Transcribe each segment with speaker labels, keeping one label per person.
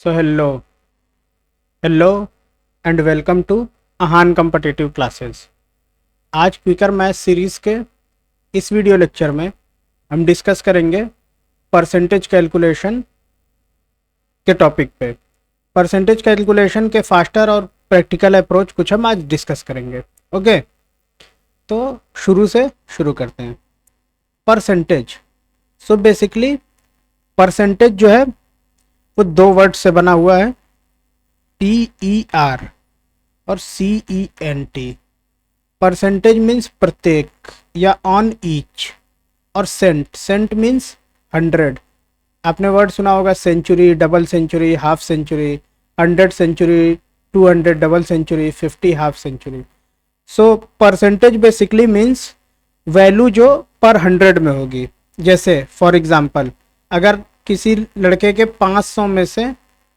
Speaker 1: So hello and welcome to Ahaan competitive classes. आज quicker math series के इस video lecture में हम डिस्कस करेंगे परसेंटेज कैलकुलेशन के टॉपिक पे। परसेंटेज कैलकुलेशन के फास्टर और प्रैक्टिकल अप्रोच कुछ हम आज डिस्कस करेंगे। ओके, तो शुरू से शुरू करते हैं। परसेंटेज, सो बेसिकली परसेंटेज जो है वो दो वर्ड से बना हुआ है, PER और CENT। परसेंटेज मीन्स प्रत्येक या ऑन ईच, और सेंट मीन्स 100। आपने वर्ड सुना होगा century, double century, half century, 100 century, 200 double century, 50 half century. So percentage basically means value जो पर 100 में होगी। जैसे फॉर एग्जांपल, अगर किसी लड़के के 500 में से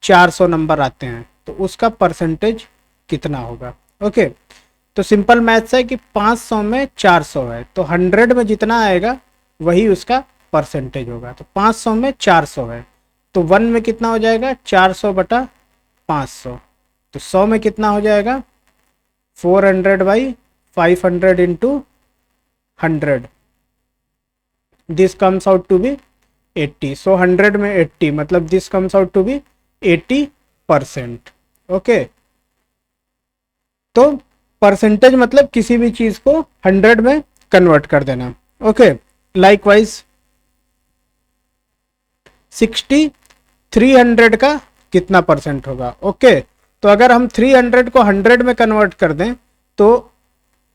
Speaker 1: 400 नंबर आते हैं तो उसका परसेंटेज कितना होगा। ओके, तो सिंपल मैथ्स है कि 500 में 400 है तो 100 में जितना आएगा वही उसका परसेंटेज होगा। तो 500 में 400 है तो 1 में कितना हो जाएगा, 400 बटा 500। तो 100 में कितना हो जाएगा, 400 by 500 into 100। This comes out to be 80। So 100 में 80 मतलब this comes out to be 80%। Okay, तो परसेंटेज मतलब किसी भी चीज को 100 में कन्वर्ट कर देना। ओके, लाइकवाइज 60 300 का कितना परसेंट होगा। ओके, तो अगर हम 300 को 100 में कन्वर्ट कर दें तो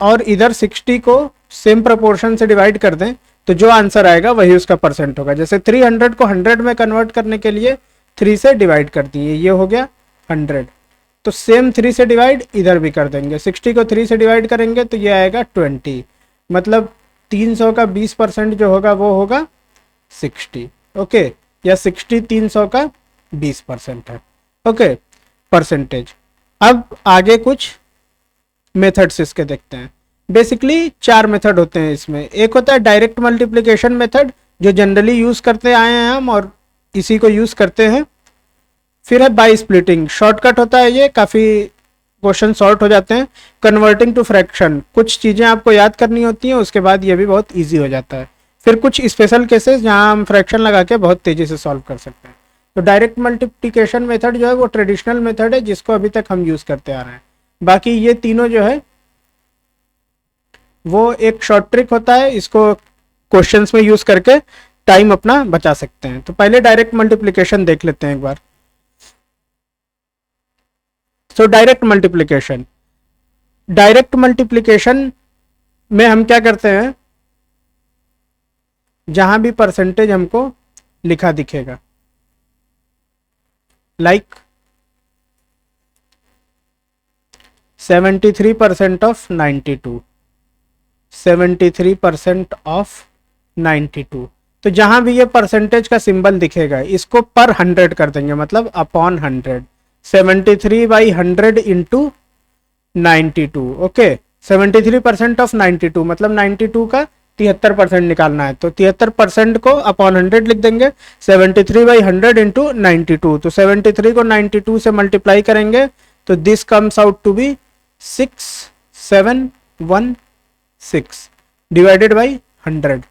Speaker 1: और इधर 60 को सेम प्रोपोर्शन से डिवाइड कर दें तो जो आंसर आएगा वही उसका परसेंट होगा। जैसे 300 को 100 में कन्वर्ट करने के लिए 3 से डिवाइड कर दिए, ये हो गया 100। तो सेम 3 से डिवाइड इधर भी कर देंगे। 60 को 3 से डिवाइड करेंगे तो ये आएगा 20, मतलब 300 का 20% जो होगा वो होगा 60। ओके, या 60 300 का 20% है। Okay, percentage. अब आगे कुछ मेथड्स इसके देखते हैं। बेसिकली 4 मेथड होते हैं इसमें। एक होता है डायरेक्ट मल्टीप्लिकेशन मेथड, जो जनरली यूज करते आए हैं हम और इसी को यूज करते हैं। फिर है बाई स्प्लिटिंग, शॉर्टकट होता है ये, काफी क्वेश्चन शॉर्ट हो जाते हैं। कन्वर्टिंग टू फ्रैक्शन, कुछ चीजें आपको याद करनी होती हैं, उसके बाद ये भी बहुत ईजी हो जाता है। फिर कुछ स्पेशल केसेस जहां हम फ्रैक्शन लगा के बहुत तेजी से सॉल्व कर सकते हैं। तो डायरेक्ट मल्टीप्लिकेशन मेथड जो है वो ट्रेडिशनल मेथड है जिसको अभी तक हम यूज करते आ रहे हैं। बाकी ये तीनों जो है वो एक शॉर्ट ट्रिक होता है, इसको क्वेश्चंस में यूज करके टाइम अपना बचा सकते हैं। तो पहले डायरेक्ट मल्टीप्लिकेशन देख लेते हैं एक बार। सो डायरेक्ट मल्टीप्लिकेशन में हम क्या करते हैं, जहां भी परसेंटेज हमको लिखा दिखेगा, लाइक 73% ऑफ 92, 73% ऑफ 92। तो जहां भी ये परसेंटेज का सिंबल दिखेगा इसको पर 100 कर देंगे, मतलब upon 100। 73 by 100 into 92। Okay, 73% of 92 मतलब 92 का 73% निकालना है, तो 73% को अपॉन 100 लिख देंगे। 73 बाई 100 इंटू 92, तो 73 को 92 से मल्टीप्लाई करेंगे तो this comes out to be 6716 divided by 100।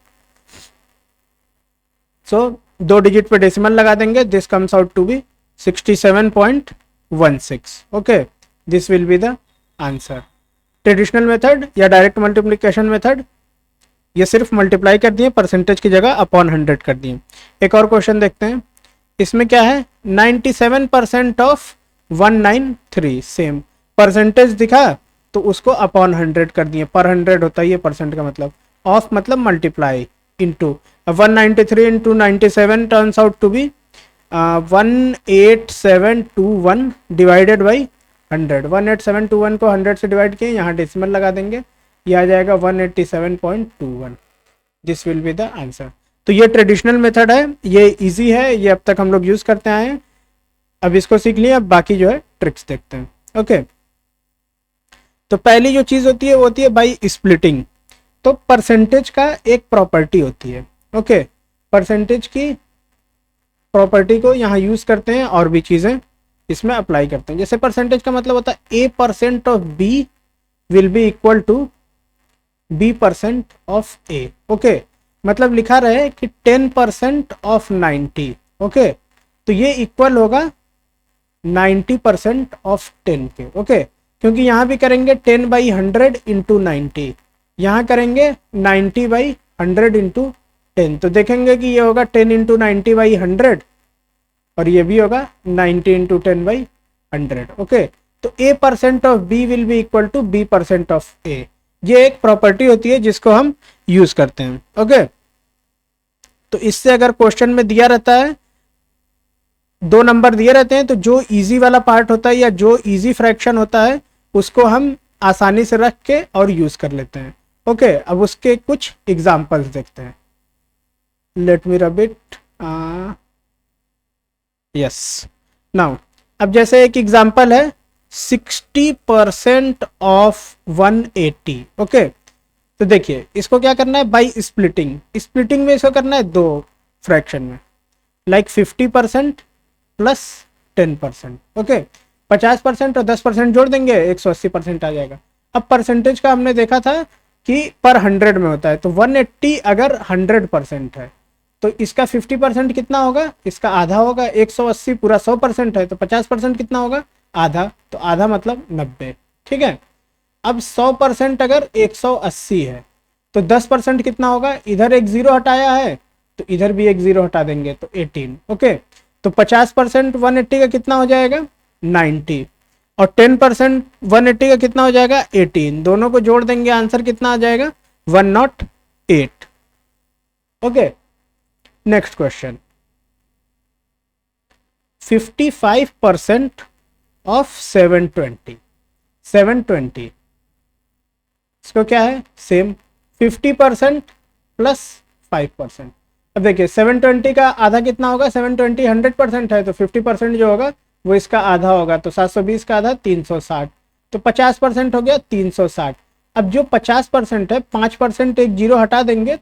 Speaker 1: So 2 digit पे डेसिमल लगा देंगे, this comes out to be 67.16। Okay, this will be the answer. Traditional method या डायरेक्ट मल्टीप्लिकेशन मेथड, ये सिर्फ मल्टीप्लाई कर दिए, परसेंटेज की जगह अपॉन 100 कर दिए। एक और क्वेश्चन देखते हैं, इसमें क्या है, 97% ऑफ 193। सेम परसेंटेज दिखा तो उसको अपॉन 100 कर दिए, पर 100 होता है ये परसेंट का मतलब, ऑफ मतलब multiply, into 193 into 97 turns out to be 18721 divided by 100। 18721 को 100 से डिवाइड किए, यहाँ डेसिमल लगा देंगे, ये आ जाएगा 187.21। This will be the answer. तो ये ट्रेडिशनल मेथड है, ये इजी है, ये अब तक हम लोग यूज करते आए हैं। अब इसको सीख लिया, अब बाकी जो है ट्रिक्स देखते हैं। ओके, तो पहली जो चीज होती है वो होती है बाई स्प्लिटिंग। तो परसेंटेज का एक प्रॉपर्टी होती है। ओके, परसेंटेज की प्रॉपर्टी को यहाँ यूज़ करते हैं और भी चीज़ें इसमें अप्लाई करते हैं। जैसे परसेंटेज का मतलब होता है A% of B will be equal to B% of A। Okay, मतलब लिखा रहे कि 10% ऑफ 90। ओके, तो ये इक्वल होगा 90% ऑफ 10 के। ओके, क्योंकि यहाँ भी करेंगे 10/100 इंटू 90, यहाँ करेंगे 90/100 इंटू 10, तो देखेंगे कि ये होगा 10 इंटू 90/100 और ये भी होगा 90 इंटू 10/100। ओके, तो A% of B will be equal to B% of A। ये एक प्रॉपर्टी होती है जिसको हम यूज करते हैं। ओके, तो इससे अगर क्वेश्चन में दिया रहता है, 2 नंबर दिए रहते हैं, तो जो इजी वाला पार्ट होता है या जो इजी फ्रैक्शन होता है उसको हम आसानी से रख के और यूज कर लेते हैं। ओके, अब उसके कुछ एग्जांपल्स देखते हैं। Let me rub it. Yes, now अब जैसे एक एग्जांपल है 60% ऑफ 180। ओके, तो देखिए इसको क्या करना है, बाई स्प्लिटिंग। स्प्लिटिंग में इसको करना है 2 फ्रैक्शन में, लाइक 50% प्लस 10%। ओके, 50% और 10% जोड़ देंगे 180% आ जाएगा। अब परसेंटेज का हमने देखा था कि पर 100 में होता है, तो 180 अगर 100% है तो इसका 50% कितना होगा, इसका आधा होगा। 180 पूरा 100% है तो 50% कितना होगा, आधा, तो आधा मतलब 90। ठीक है, अब 100% अगर 180 है तो 10% कितना होगा, इधर एक 0 हटाया है तो इधर भी एक 0 हटा देंगे तो 18। ओके, तो 50% 180 का कितना हो जाएगा, 90, और 10% 180 का कितना हो जाएगा, 18। दोनों को जोड़ देंगे, आंसर कितना आ जाएगा, 108। Okay, next question, 55% of 720। 720 इसको क्या है, सेम 50% प्लस 5%। अब देखिए 720 का आधा कितना होगा, 720 100% है तो 50% जो होगा वो इसका आधा होगा, तो 720 का आधा 360, तो 50% हो गया 360। अब जो 50% है 5% एक 0 हटा देंगे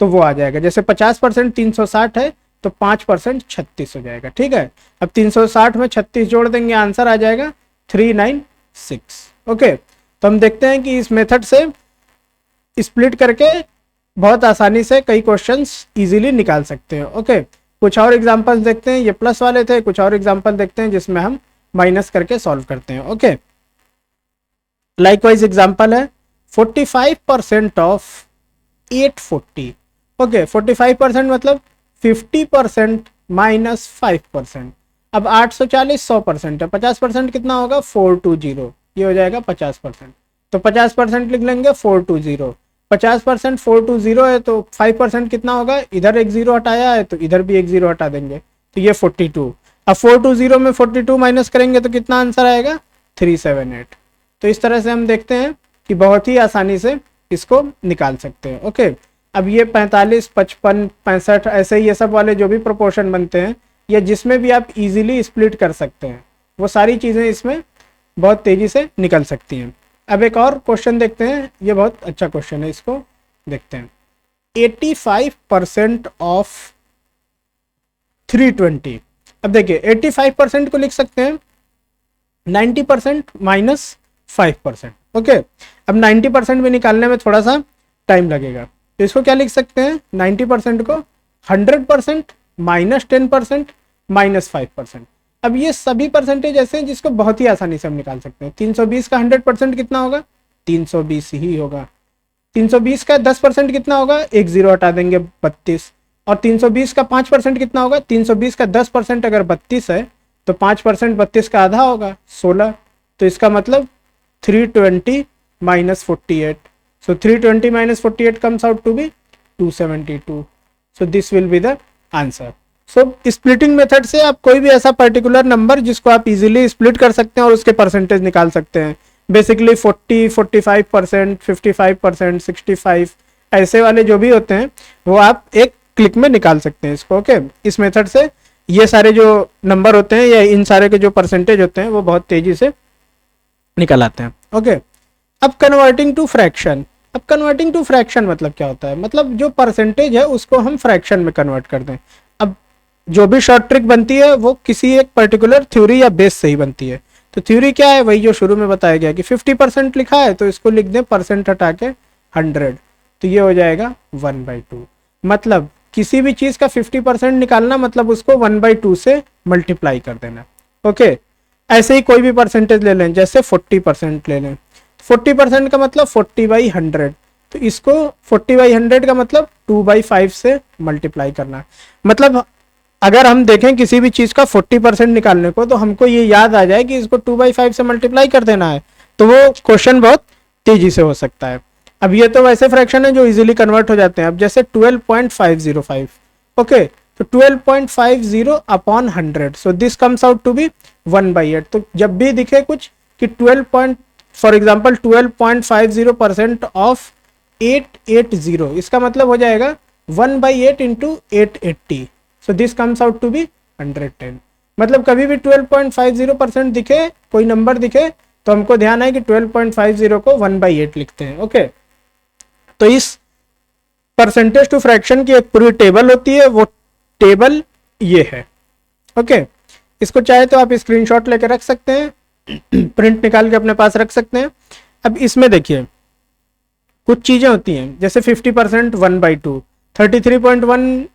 Speaker 1: तो वो आ जाएगा। जैसे 50% 360 है तो 5% 36 हो जाएगा। ठीक है, अब 360 में 36 जोड़ देंगे, आंसर आ जाएगा 396। ओके, तो हम देखते हैं कि इस मेथड से स्प्लिट करके बहुत आसानी से कई क्वेश्चंस इजीली निकाल सकते हैं। ओके, कुछ और एग्जांपल्स देखते हैं, ये प्लस वाले थे, कुछ और एग्जांपल देखते हैं जिसमें हम माइनस करके सॉल्व करते हैं। ओके, लाइकवाइज एग्जांपल है 45% ऑफ 840। ओके, 45% मतलब 50% माइनस 5%। अब 840 100% है, 50% कितना होगा, 420, ये हो जाएगा 50%, तो 50% लिख लेंगे 420। 50% 420 है तो 5% कितना होगा, इधर एक 0 हटाया है तो इधर भी एक 0 हटा देंगे, तो ये 42। अब 420 में 42 माइनस करेंगे तो कितना आंसर आएगा, 378। तो इस तरह से हम देखते हैं कि बहुत ही आसानी से इसको निकाल सकते हैं। ओके, अब ये 45, 55, 65 ऐसे ही ये सब वाले जो भी प्रोपोर्शन बनते हैं या जिसमें भी आप इजीली स्प्लिट कर सकते हैं, वो सारी चीज़ें इसमें बहुत तेज़ी से निकल सकती हैं। अब एक और क्वेश्चन देखते हैं, ये बहुत अच्छा क्वेश्चन है, इसको देखते हैं। 85% ऑफ 320। अब देखिए 85% को लिख सकते हैं 90% माइनस 5%। ओके, अब 90% भी निकालने में थोड़ा सा टाइम लगेगा, तो इसको क्या लिख सकते हैं, 90% को 100% माइनस 10% माइनस 5%। अब ये सभी परसेंटेज ऐसे हैं जिसको बहुत ही आसानी से हम निकाल सकते हैं। 320 का 100% कितना होगा, 320 ही होगा। 320 का 10% कितना होगा, एक 0 हटा देंगे 32, और 320 का 5% कितना होगा, 320 का 10% अगर 32 है तो 5% 32 का आधा होगा 16, तो इसका मतलब 320 minus 48। So 320 minus 48 comes out to be 272। So this will be the answer. So splitting method से आप कोई भी ऐसा पर्टिकुलर नंबर जिसको आप इजीली स्प्लिट कर सकते हैं और उसके परसेंटेज निकाल सकते हैं। बेसिकली 40, 45%, 55%, 65 ऐसे वाले जो भी होते हैं वो आप एक क्लिक में निकाल सकते हैं इसको। ओके, इस मेथड से ये सारे जो नंबर होते हैं या इन सारे के जो परसेंटेज होते हैं वो बहुत तेजी से निकल आते हैं। ओके, अब कन्वर्टिंग टू फ्रैक्शन। अब कन्वर्टिंग टू फ्रैक्शन मतलब क्या होता है, मतलब जो परसेंटेज है उसको हम फ्रैक्शन में कन्वर्ट कर दें। अब जो भी शॉर्ट ट्रिक बनती है वो किसी एक पर्टिकुलर थ्योरी या बेस से ही बनती है। तो थ्योरी क्या है, वही जो शुरू में बताया गया कि 50% लिखा है तो इसको लिख दें परसेंट हटा के 100, तो ये हो जाएगा 1/2। मतलब किसी भी चीज का 50% निकालना मतलब उसको 1/2 से मल्टीप्लाई कर देना। ओके, ऐसे ही कोई भी परसेंटेज ले लें, जैसे 40% ले लें, 40% का मतलब 40/100, तो इसको 40/100 का मतलब 2/5 से मल्टीप्लाई करना। मतलब अगर हम देखें किसी भी चीज का 40% निकालने को, तो हमको ये याद आ जाए कि इसको 2/5 से मल्टीप्लाई कर देना है, तो वो क्वेश्चन बहुत तेजी से हो सकता है। अब ये तो वैसे फ्रैक्शन है जो इजीली कन्वर्ट हो जाते हैं। अब जैसे 12.505, ओके, तो 12.50 upon 100, so this comes out to be 1/8। तो जब भी दिखे कुछ कि 12 फॉर एग्जाम्पल 12.50% ऑफ 880, इसका मतलब हो जाएगा 1/8 into 880, so this comes out to be 110। मतलब कभी भी 12.50% दिखे, कोई नंबर दिखे, तो हमको ध्यान है कि 12.50 को 1/8 लिखते हैं। ओके, तो इस परसेंटेज टू फ्रैक्शन की एक पूरी टेबल होती है, वो टेबल ये है। ओके, इसको चाहे तो आप स्क्रीनशॉट लेकर रख सकते हैं, प्रिंट निकाल के अपने पास रख सकते हैं। अब इसमें देखिए कुछ चीजें होती हैं, जैसे 50% 1/2, 33.1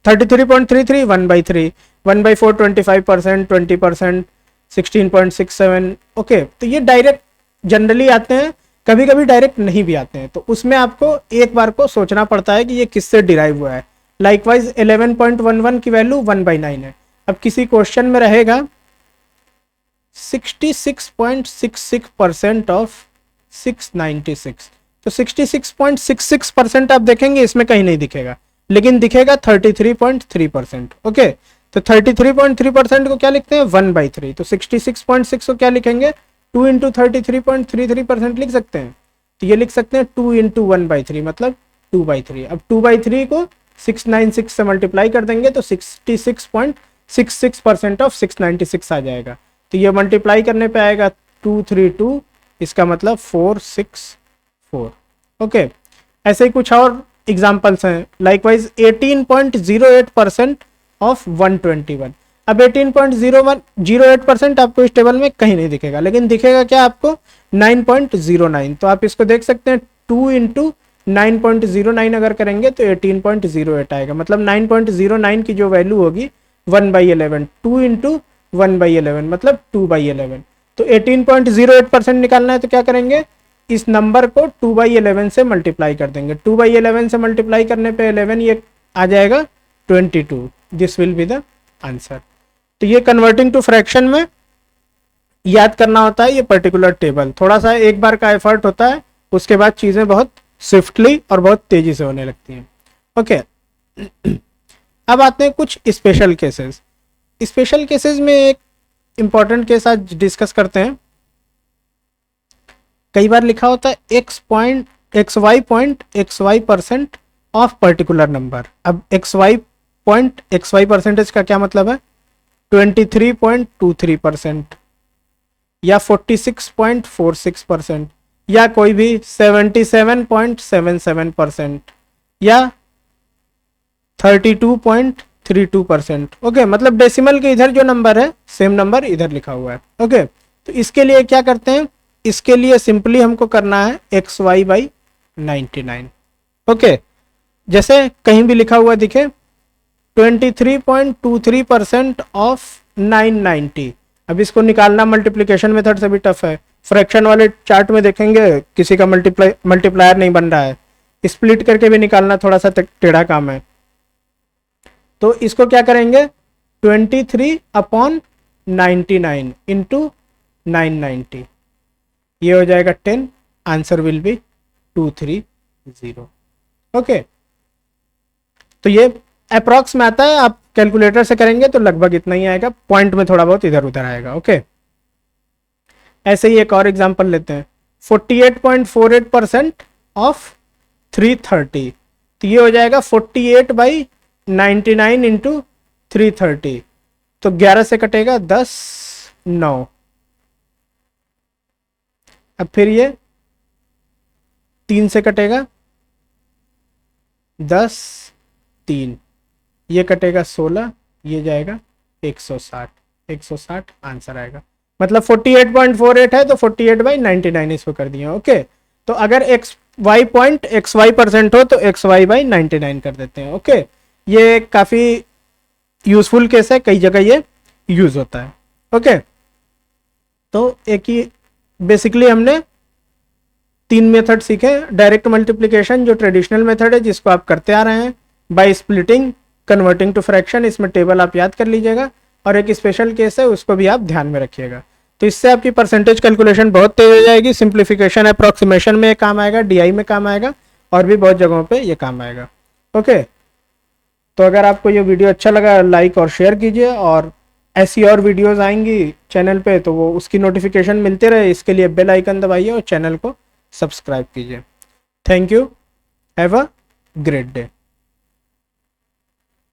Speaker 1: 33.33 1/3, 1/4 25%, 20%, 16.67। ओके, तो ये डायरेक्ट जनरली आते हैं, कभी कभी डायरेक्ट नहीं भी आते हैं, तो उसमें आपको एक बार को सोचना पड़ता है कि ये किससे डिराइव हुआ है। लाइकवाइज 11.11 की वैल्यू 1/9 है। अब किसी क्वेश्चन में रहेगा 66.66% ऑफ 696, तो 66.66% आप देखेंगे इसमें कहीं नहीं दिखेगा, लेकिन दिखेगा 33.3%। ओके, तो 33.3% को क्या लिखते हैं 1/3, तो 66.6 को क्या लिखेंगे 2 इंटू 33.33% लिख सकते हैं, तो ये लिख सकते हैं 2 इंटू 1/3 मतलब 2/3। अब 2/3 को 696 से मल्टीप्लाई कर देंगे तो 66.66% ऑफ 696 आ जाएगा, तो ये मल्टीप्लाई करने पे आएगा 232, इसका मतलब 464। ओके, ऐसे ही कुछ और एग्जाम्पल्स हैं, लाइकवाइज 18.08% ऑफ 121। अब 18.08% आपको इस टेबल में कहीं नहीं दिखेगा, लेकिन दिखेगा क्या आपको 9.09, तो आप इसको देख सकते हैं 2 इंटू 9.09 अगर करेंगे तो 18.08 आएगा। मतलब 9.09 की जो वैल्यू होगी 1/11, 2 इंटू 1/11 मतलब 2/11। तो 18.08% निकालना है तो क्या करेंगे, इस नंबर को 2/11 से मल्टीप्लाई कर देंगे। 2/11 से मल्टीप्लाई करने पे 11 ये आ जाएगा 22, this will be the answer. तो ये कन्वर्टिंग टू फ्रैक्शन में याद करना होता है ये पर्टिकुलर टेबल, थोड़ा सा एक बार का एफर्ट होता है, उसके बाद चीजें बहुत स्विफ्टली और बहुत तेजी से होने लगती हैं। ओके, अब आते हैं कुछ स्पेशल केसेस। स्पेशल केसेस में एक इंपॉर्टेंट केस आज डिस्कस करते हैं। कई बार लिखा होता है xy% ऑफ पर्टिकुलर नंबर। अब xy परसेंटेज का क्या मतलब है, 23.23% या 46.46% या कोई भी 77.77% या 32.32%। ओके, मतलब डेसिमल के इधर जो नंबर है सेम नंबर इधर लिखा हुआ है। ओके, तो इसके लिए क्या करते हैं, इसके लिए सिंपली हमको करना है xy/99। ओके, जैसे कहीं भी लिखा हुआ दिखे 23.23% ऑफ 990। अब इसको निकालना मल्टीप्लिकेशन मेथड से भी टफ है, फ्रैक्शन वाले चार्ट में देखेंगे किसी का मल्टीप्लायर नहीं बन रहा है, स्प्लिट करके भी निकालना थोड़ा सा टेढ़ा काम है। तो इसको क्या करेंगे 23/99 इंटू 990, ये हो जाएगा 10, आंसर विल बी 230। ओके, तो ये अप्रॉक्स में आता है, आप कैलकुलेटर से करेंगे तो लगभग इतना ही आएगा, पॉइंट में थोड़ा बहुत इधर उधर आएगा। ओके, ऐसे ही एक और एग्जांपल लेते हैं 48.48% ऑफ 330, तो ये हो जाएगा 48/99 इंटू 330, तो 11 से कटेगा 10, 9। अब फिर ये 3 से कटेगा 10, 3, ये कटेगा 16, ये जाएगा 160, 160 आंसर आएगा। मतलब 48.48 है तो 48/99 इसको कर दिया। ओके, तो अगर XY% हो तो XY/99 कर देते हैं। ओके, ये काफ़ी यूजफुल केस है, कई जगह ये यूज होता है। ओके, तो एक ही बेसिकली हमने 3 मेथड सीखे। डायरेक्ट मल्टीप्लिकेशन जो ट्रेडिशनल मेथड है जिसको आप करते आ रहे हैं, by splitting, converting to fraction, इसमें टेबल आप याद कर लीजिएगा, और एक स्पेशल केस है उसको भी आप ध्यान में रखिएगा। तो इससे आपकी परसेंटेज कैलकुलेशन बहुत तेज हो जाएगी। सिंप्लीफिकेशन अप्रॉक्सीमेशन में काम आएगा, डीआई में काम आएगा, और भी बहुत जगहों पे ये काम आएगा। ओके, तो अगर आपको ये वीडियो अच्छा लगा लाइक और शेयर कीजिए, और ऐसी और वीडियोस आएंगी चैनल पे तो वो उसकी नोटिफिकेशन मिलते रहे, इसके लिए बेल आइकन दबाइए और चैनल को सब्सक्राइब कीजिए। Thank you, have a great day.